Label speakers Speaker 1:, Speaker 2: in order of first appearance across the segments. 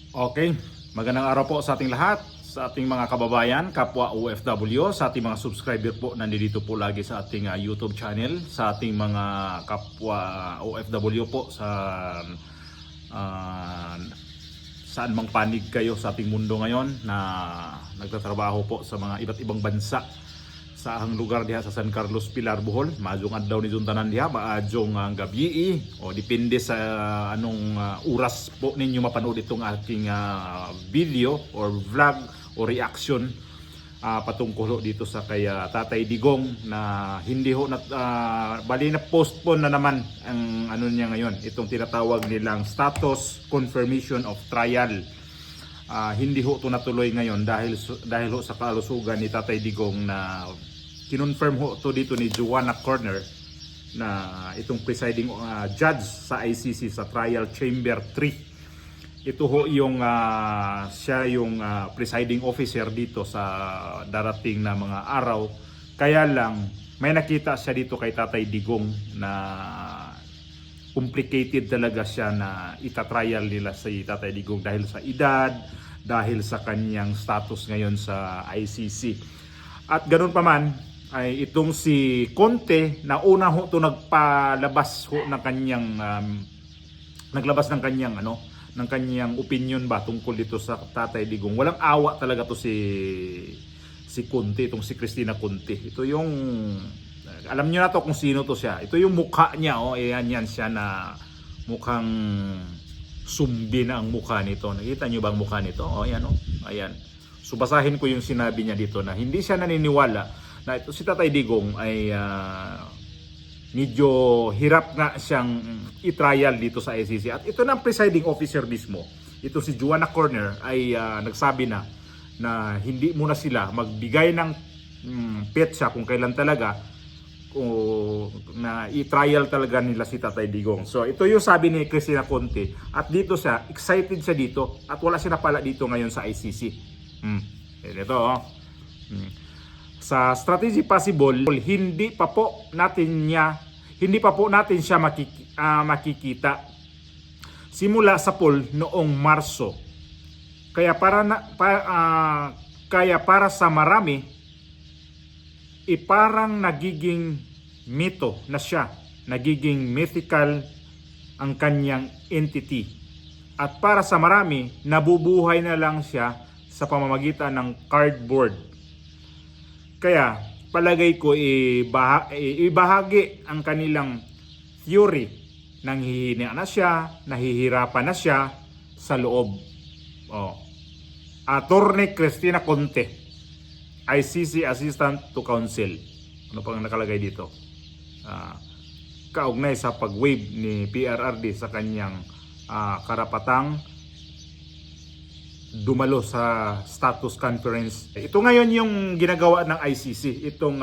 Speaker 1: Okay, magandang araw po sa ating lahat, sa ating mga kababayan, kapwa OFW, sa ating mga subscriber po nandito po lagi sa ating YouTube channel, sa ating mga kapwa OFW po sa saan mang panig kayo sa ating mundo ngayon na nagtatrabaho po sa mga iba't ibang bansa sa ahang lugar diha sa San Carlos, Pilar, Bohol. Maadjong adlaw ni Juntanan diha, maadjong gabi o depende sa anong oras po ninyo mapanood itong aking video or vlog o reaction patungkol dito sa kay Tatay Digong na hindi ho bali na postpone na naman ang ano niya ngayon, itong tinatawag nilang status confirmation of trial. Hindi ho ito natuloy ngayon dahil ho sa kalusugan ni Tatay Digong na kinonfirm ho ito dito ni Joanna Corner na itong presiding judge sa ICC sa Trial Chamber 3. Ito ho yung siya yung presiding officer dito sa darating na mga araw. Kaya lang may nakita siya dito kay Tatay Digong na complicated talaga siya na itatrial nila si Tatay Digong dahil sa edad, dahil sa kanyang status ngayon sa ICC. At ganoon pa man ay itong si Conte na una ho to nagpalabas ho ng kanyang naglabas ng kanyang ng kanyang opinion ba tungkol dito sa Tatay Digong. Walang awa talaga to si Conte, itong si Cristina Conte. Ito yung alam niyo na to kung sino to siya. Ito yung mukha niya, yan siya na mukhang sumbi na ang mukha nito. Nakita niyo ba ang mukha nito? Ayan ayan. So basahin ko yung sinabi niya dito na hindi siya naniniwala na ito si Tatay Digong ay medyo hirap nga siyang i-trial dito sa ICC. At ito na ang presiding officer mismo. Ito si Joanna Corner ay nagsabi na hindi muna sila magbigay ng petsa kung kailan talaga na i-trial talaga nila si Tatay Digong. So ito yung sabi ni Cristina Conte at dito siya, excited siya dito at wala siya napala dito ngayon sa ICC. Ito sa strategy possible, hindi pa po natin siya makikita simula sa poll noong Marso. Kaya para sa marami parang nagiging mito na siya, nagiging mythical ang kanyang entity. At para sa marami, nabubuhay na lang siya sa pamamagitan ng cardboard. Kaya palagay ko ibahagi ang kanilang theory. Nanghihina na siya, nahihirapan na siya sa loob. Attorney Cristina Conte, ICC Assistant to Counsel. Ano pang nakalagay dito? Kaugnay sa pag-waive ni PRRD sa kanyang karapatang dumalo sa status conference. Ito ngayon yung ginagawa ng ICC, itong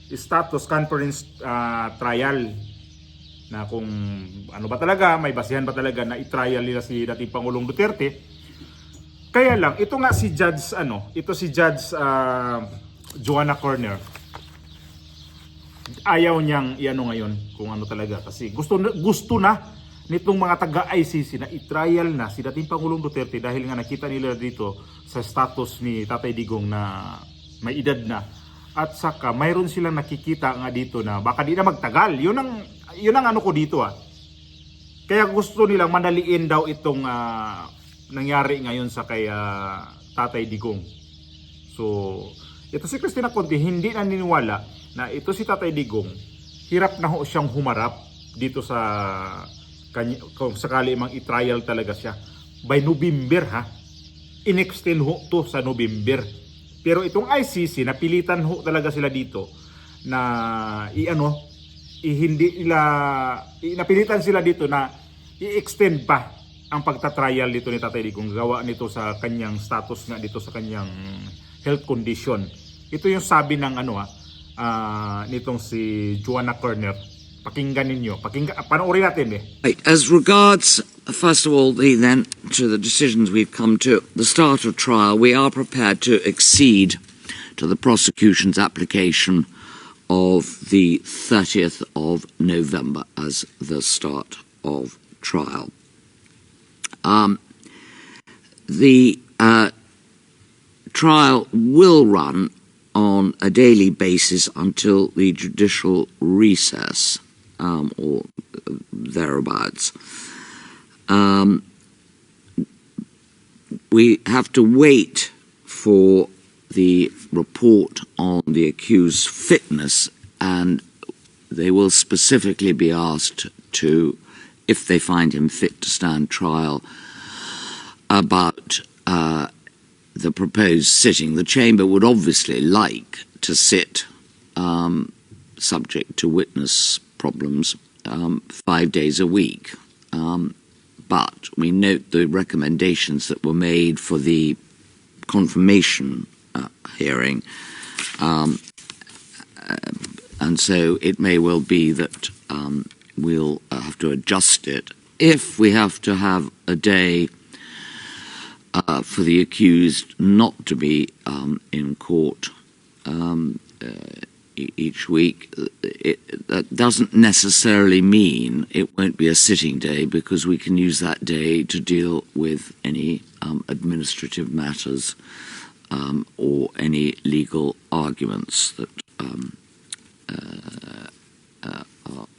Speaker 1: status conference trial na kung ano ba talaga, may basihan ba talaga na i-trial nila si dating Pangulong Duterte. Kaya lang, ito nga si Judge Joanna Corner. Ayaw niyang ngayon kung ano talaga kasi gusto na nitong mga taga-ICC na i-trial na si dating Pangulong Duterte dahil nga nakita nila dito sa status ni Tatay Digong na may edad na. At saka mayroon silang nakikita nga dito na baka di na magtagal. Yun ang ano ko dito Kaya gusto nilang mandaliin daw itong nangyari ngayon sa kay Tatay Digong. So, ito si Cristina Conte hindi naniniwala na ito si Tatay Digong hirap na ho siyang humarap dito sa kung sakali mang i-trial talaga siya by November in-extend ho to sa November. Pero itong ICC napilitan ho talaga sila dito na napilitan sila dito na i-extend pa ang pagta-trial dito ni Tatay Digong gawa nito sa kanyang status nga dito sa kanyang health condition. Ito yung sabi ng nitong si Joanna Corner. Pakinggan ninyo. Panoorin natin
Speaker 2: Right. As regards, first of all, to the decisions we've come to, the start of trial, we are prepared to accede to the prosecution's application of the 30th of November as the start of trial. The trial will run on a daily basis until the judicial recess, or thereabouts. We have to wait for the report on the accused's fitness, and they will specifically be asked to, if they find him fit to stand trial, about the proposed sitting. The Chamber would obviously like to sit, subject to witness problems, 5 days a week. But we note the recommendations that were made for the confirmation hearing, and so it may well be that we'll have to adjust it. If we have to have a day for the accused not to be in court each week, that doesn't necessarily mean it won't be a sitting day, because we can use that day to deal with any administrative matters or any legal arguments that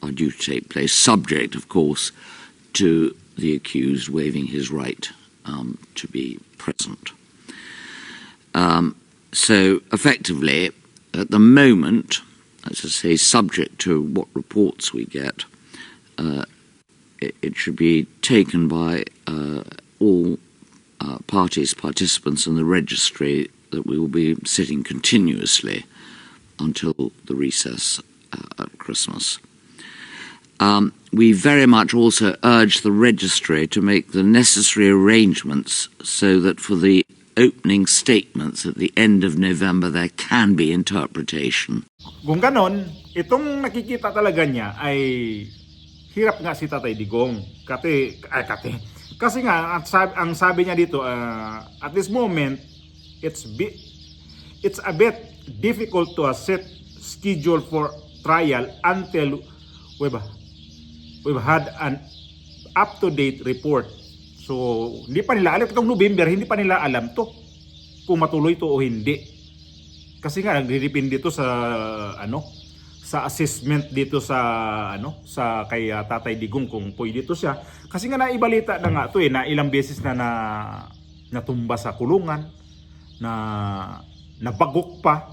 Speaker 2: are due to take place, subject, of course, to the accused waiving his right to be present. So effectively, at the moment, as I say, subject to what reports we get, it should be taken by all parties, participants in the registry, that we will be sitting continuously until the recess at Christmas. We very much also urge the registry to make the necessary arrangements so that for the opening statements at the end of November there can be interpretation.
Speaker 1: Kung ganon, itong nakikita talaga niya ay hirap nga si Tatay Digong. Kasi nga, ang sabi niya dito, at this moment, it's a bit difficult to set schedule for trial until we've had an up-to-date report. So, hindi pa nila alam. Itong November, hindi pa nila alam to kung matuloy to o hindi. Kasi nga, nagdidepende dito sa, sa assessment dito sa, sa kay Tatay Digong kung pwede dito siya. Kasi nga naibalita na nga to na ilang beses na natumba sa kulungan, na nabagok pa.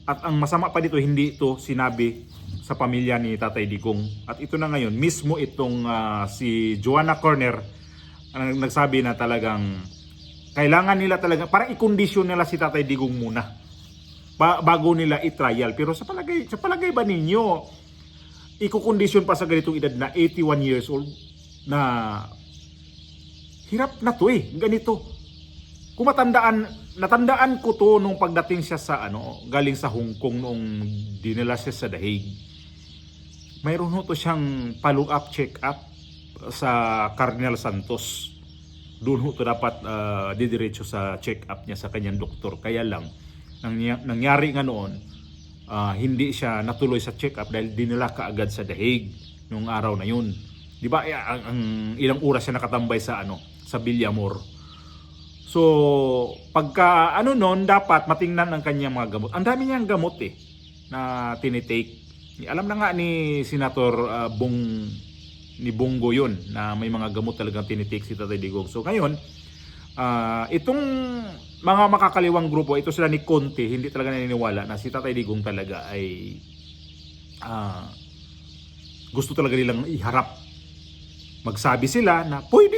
Speaker 1: At ang masama pa dito, hindi ito sinabi sa pamilya ni Tatay Digong. At ito na ngayon, mismo itong si Joanna Corner, nagsabi na talagang kailangan nila talaga, parang i-condition nila si Tatay Digong muna bago nila i-trial. Pero sa palagay ba ninyo, i-condition pa sa ganitong edad na 81 years old, na hirap na to ganito. Kung natandaan ko to nung pagdating siya sa galing sa Hong Kong noong dinala siya sa The Hague. Mayroon ho to siyang follow-up, check-up sa Cardinal Santos. Doon ho to dapat didiretso sa check-up niya sa kanyang doktor. Kaya lang, nangyari nga noon, hindi siya natuloy sa check-up dahil dinala kaagad sa The Hague nung araw na yun. Di ba, ang ilang oras siya nakatambay sa sa Villamor. So, pagka noon, dapat matingnan ang kanyang mga gamot. Ang dami niyang gamot na tinitake. Alam na nga ni Senator ni Bongo yun, na may mga gamot talagang tinitake si Tatay Digong. So ngayon, itong mga makakaliwang grupo, ito sila ni Conte, hindi talaga naniniwala na si Tatay Digong talaga ay gusto talaga nilang iharap. Magsabi sila na pwede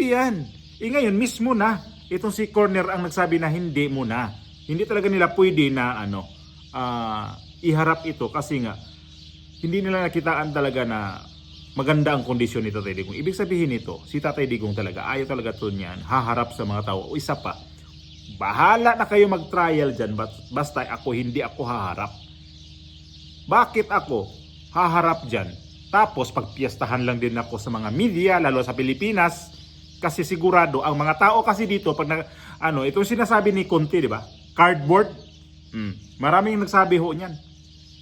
Speaker 1: yan. Ngayon mismo na, itong si Corner ang nagsabi na hindi muna. Hindi talaga nila pwede na iharap ito kasi nga hindi nila nakitaan talaga na maganda ang kondisyon ni Tatay Digong. Ibig sabihin nito, si Tatay Digong talaga, ayaw talaga to niyan, haharap sa mga tao. O isa pa, bahala na kayo mag-trial dyan, basta hindi ako haharap. Bakit ako haharap dyan? Tapos pagpiestahan lang din ako sa mga media, lalo sa Pilipinas, kasi sigurado, ang mga tao kasi dito, pag ito sinasabi ni Conte, di ba? Cardboard. Maraming nagsabi ho niyan,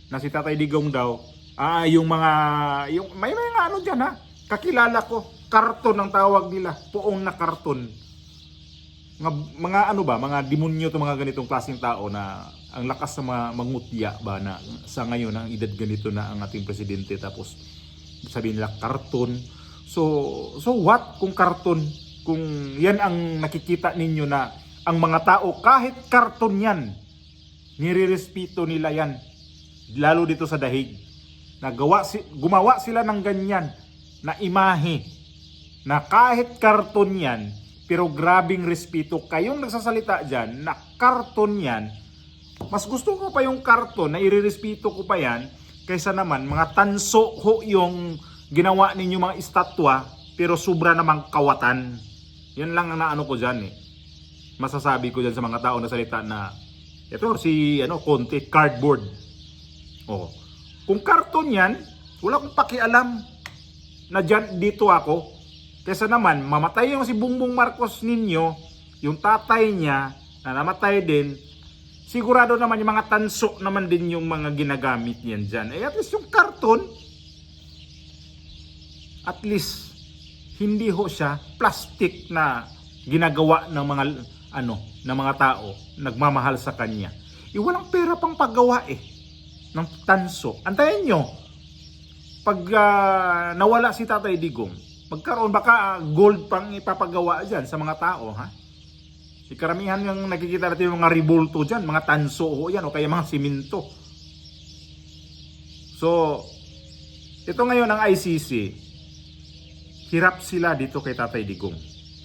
Speaker 1: na si Tatay Digong daw, may mga dyan kakilala ko, karton ang tawag nila, puong na karton. mga ano ba, mga demonyo to, mga ganitong klaseng tao na ang lakas na mangutya ba na sa ngayon ang edad ganito na ang ating presidente, tapos sabihin nila karton. So what kung karton? Kung yan ang nakikita ninyo na ang mga tao kahit karton yan, nirerespeto nila yan. Lalo dito sa dahig. Gumawa sila ng ganyan na imahe na kahit karton yan, pero grabing respeto. Kayong nagsasalita dyan na karton yan, mas gusto ko pa yung karton na irerespeto ko pa yan kaysa naman mga tanso ho yung ginawa ninyo mga estatwa pero sobra namang kawatan. Yan lang ang naano ko dyan eh. Masasabi ko dyan sa mga tao na salita na ito si Conte, cardboard. Oh. Kung karton yan, wala akong pakialam na dyan, dito ako. Kesa naman, mamatay yung si Bongbong Marcos ninyo, yung tatay niya na namatay din, sigurado naman yung mga tanso naman din yung mga ginagamit niyan dyan. Eh at least yung karton, at least hindi ho siya plastic na ginagawa ng mga ng mga tao nagmamahal sa kanya. Walang pera pang paggawa ng tanso. Antayin nyo, pag nawala si Tatay Digong, magkaroon baka gold pang ipapagawa dyan sa mga tao, ha? Karamihan yung nakikita natin yung mga revolto dyan, mga tanso ho yan, o kaya mga siminto. So, ito ngayon ang ICC, hirap sila dito kay Tatay Digong.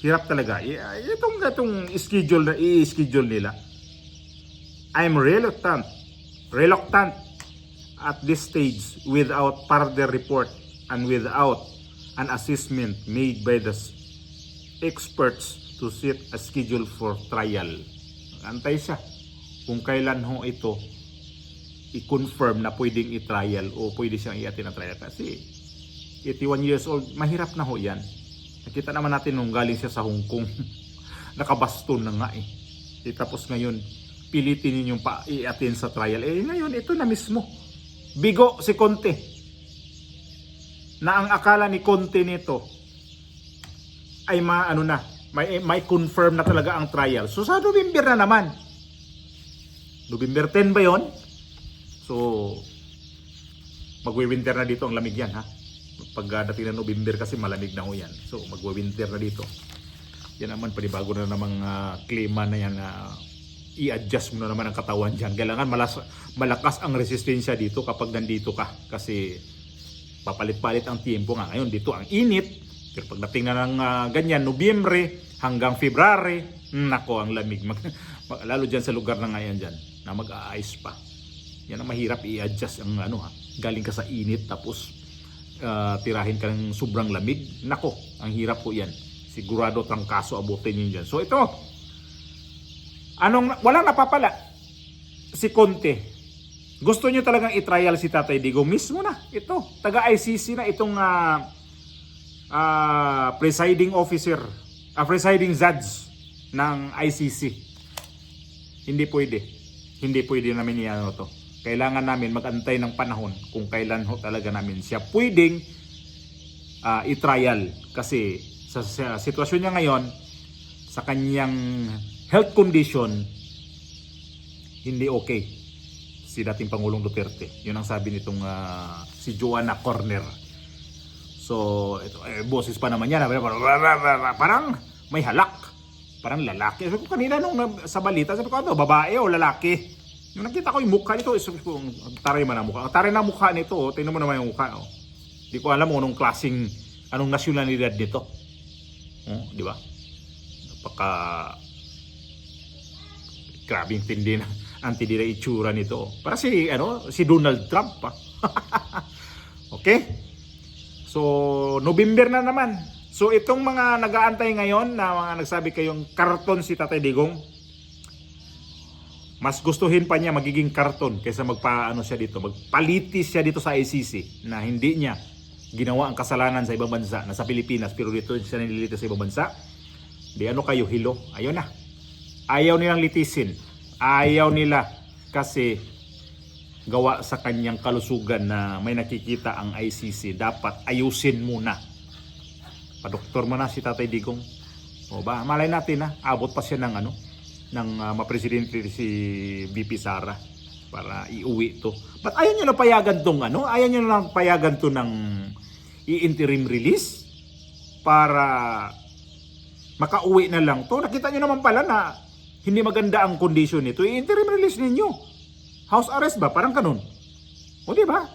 Speaker 1: Hirap talaga. Itong schedule na i-schedule nila. I'm reluctant at this stage without further report and without an assessment made by the experts to set a schedule for trial. Antay siya kung kailan ho ito i-confirm na pwedeng i-trial o pwede siyang i-attend na trial. Kasi 81 years old, mahirap na ho yan. Nakita naman natin nung galing siya sa Hong Kong. Nakabaston na nga tapos ngayon, pilitin ninyong pa i-attend sa trial. Ngayon, ito na mismo. Bigo si Conte. Na ang akala ni Conte nito ay may confirm na talaga ang trial. So sa November na naman. November 10 ba yon? So magwi-winter na dito ang lamig yan, ha. Pagdating ng November kasi malamig na ho yan. So magwi-winter na dito. Yan naman panibago na namang klima na yan na i-adjust mo na naman ang katawan dyan. Kailangan malakas ang resistensya dito kapag nandito ka. Kasi papalit-palit ang tiempo nga. Ngayon dito ang init. Pero pagdating na ng ganyan, Nobyembre hanggang February, nako ang lamig. Lalo dyan sa lugar na ngayon dyan, na mag-a-ice pa. Yan ang mahirap i-adjust ang galing ka sa init tapos tirahin ka ng sobrang lamig. Nako, ang hirap po yan. Sigurado trangkaso abutin yun dyan. So ito, walang napapala si Conte. Gusto nyo talagang i-trial si Tatay Digong mismo na. Ito, taga-ICC na itong presiding officer, presiding judge ng ICC. Hindi pwede. Hindi pwede namin to. Kailangan namin mag-antay ng panahon kung kailan ho talaga namin siya pwedeng i-trial. Kasi sa sitwasyon niya ngayon, sa kanyang health condition, hindi okay si dating Pangulong Duterte. Yun ang sabi nitong si Joanna Corner. So, ito, boses pa naman yan. Parang may halak. Parang lalaki. Sabi ko kanina sa balita, sabi ko babae o lalaki? Yung nakita ko yung mukha nito, taray man ang mukha. Taray na mukha nito, tingnan mo naman yung mukha. Hindi ko alam anong klaseng, anong nasyonalidad nito. Di ba? Napaka grabing tindi na antidira itsura nito. Para si Donald Trump pa. Okay? So November na naman. So itong mga nag-aantay ngayon na mga nagsabi kayong karton si Tatay Digong, mas gustuhin pa niya magiging karton kaysa siya dito, magpalitis siya dito sa ICC na hindi niya ginawa ang kasalanan sa ibang bansa, na sa Pilipinas, pero dito siya nililitis sa ibang bansa. Di kayo hilo. Ayaw na. Ayaw nilang litisin. Ayaw nila kasi gawa sa kanyang kalusugan na may nakikita ang ICC. Dapat ayusin muna. Padoktor mo na si Tatay Digong. O ba, malay natin na abot pa siya ng mapresidente si VP Sara para iuwi to. But ayaw nyo na payagan tong ayaw nyo na payagan to ng i-interim release para makauwi na lang to. Nakita nyo naman pala na hindi maganda ang condition nito. I-interim release ninyo. House arrest ba? Parang ganun. O di ba?